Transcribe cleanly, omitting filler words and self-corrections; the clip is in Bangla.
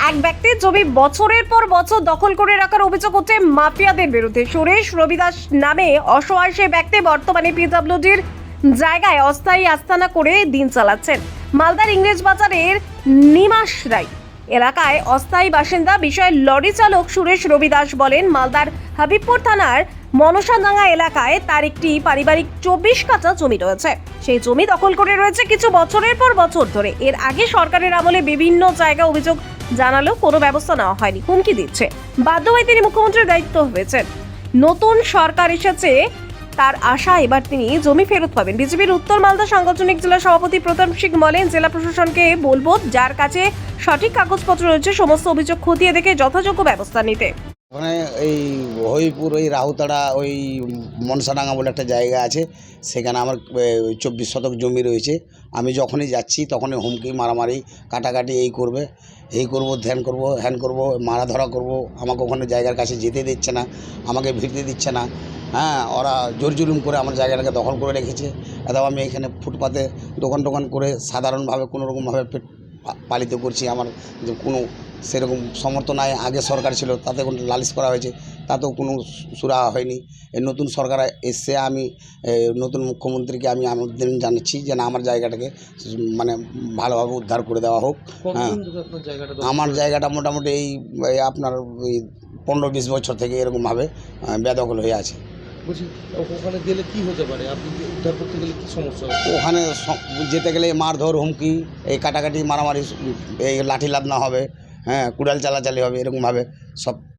এক ব্যক্তির জমি বছরের পর বছর দখল করে রাখার অভিযোগ হচ্ছে মাফিয়াদের বিরুদ্ধে। সুরেশ রবিদাস নামে অসহায় সেই ব্যক্তি বর্তমানে পিডব্লিউডির জায়গায় অস্থায়ী আস্তানা করে দিন চালাচ্ছেন। মালদার ইংরেজ বাজারের নিমাস রায় এলাকায় অস্থায়ী বাসিন্দা বিষয়ে লরি চালক সুরেশ রবিদাস বলেন, মালদার হাবিবপুর থানার মনসাডাঙ্গা এলাকায় তার একটি পারিবারিক 24 কাঠা জমি রয়েছে। সেই জমি দখল করে রয়েছে কিছু বছরের পর বছর ধরে। এর আগে সরকারের আমলে বিভিন্ন জায়গা অভিযোগ জানালেও কোনো ব্যবস্থা নেওয়া হয়নি, হুমকি দিচ্ছে। বাধ্য হয়ে তিনি মুখ্যমন্ত্রীর দায়িত্ব হয়েছেন। নতুন সরকার এসেছে, তার আশা এবার তিনি জমি ফেরত পাবেন। বিজেপির উত্তর মালদা সাংগঠনিক জেলা সভাপতি প্রতাপ সিং বলেন, জেলা প্রশাসনকে বলবো যার কাছে সঠিক কাগজপত্র রয়েছে সমস্ত অভিযোগ খতিয়ে দেখে যথাযোগ্য ব্যবস্থা নিতে। ওখানে এই হরিপুর ওই রাহুতাড়া ওই মনসাডাঙ্গা বলে একটা জায়গা আছে, সেখানে আমার 24 শতক জমি রয়েছে। আমি যখনই যাচ্ছি তখনই হুমকি মারামারি কাটাকাটি এই করবে, এই করব, ধ্যান করব, হ্যান করব, মারা ধরা করব। আমাকে ওখানে জায়গার কাছে যেতে দিচ্ছে না, আমাকে ভিড়তে দিচ্ছে না। হ্যাঁ, ওরা জোর জুলুম করে আমার জায়গাটাকে দখল করে রেখেছে। এটাও আমি এখানে ফুটপাতে দোকান টোকান করে সাধারণভাবে কোনোরকমভাবে পেট পালিত করছি। আমার যে কোনো সেরকম সমর্থ নাই। আগে সরকার ছিল, তাতে কোনো লালিশ করা হয়েছে, তাতেও কোনো সুরাহা হয়নি। এই নতুন সরকার এসছে, আমি নতুন মুখ্যমন্ত্রীকে আমি আমাদের জানাচ্ছি যে না, আমার জায়গাটাকে মানে ভালোভাবে উদ্ধার করে দেওয়া হোক। হ্যাঁ, আমার জায়গাটা মোটামুটি এই আপনার ওই 15-20 বছর থেকে এরকমভাবে বেদখল হয়ে আছে। বলছি, ওখানে গেলে কি হতে পারে? আপনি উদ্ধার করতে গেলে কি সমস্যা হবে? ওখানে যেতে গেলে মারধর, হুমকি, এই কাটাকাটি, মারামারি, এই লাঠি লাদনা হবে। হ্যাঁ, কুড়াল চালাচালি হবে, এরকমভাবে সব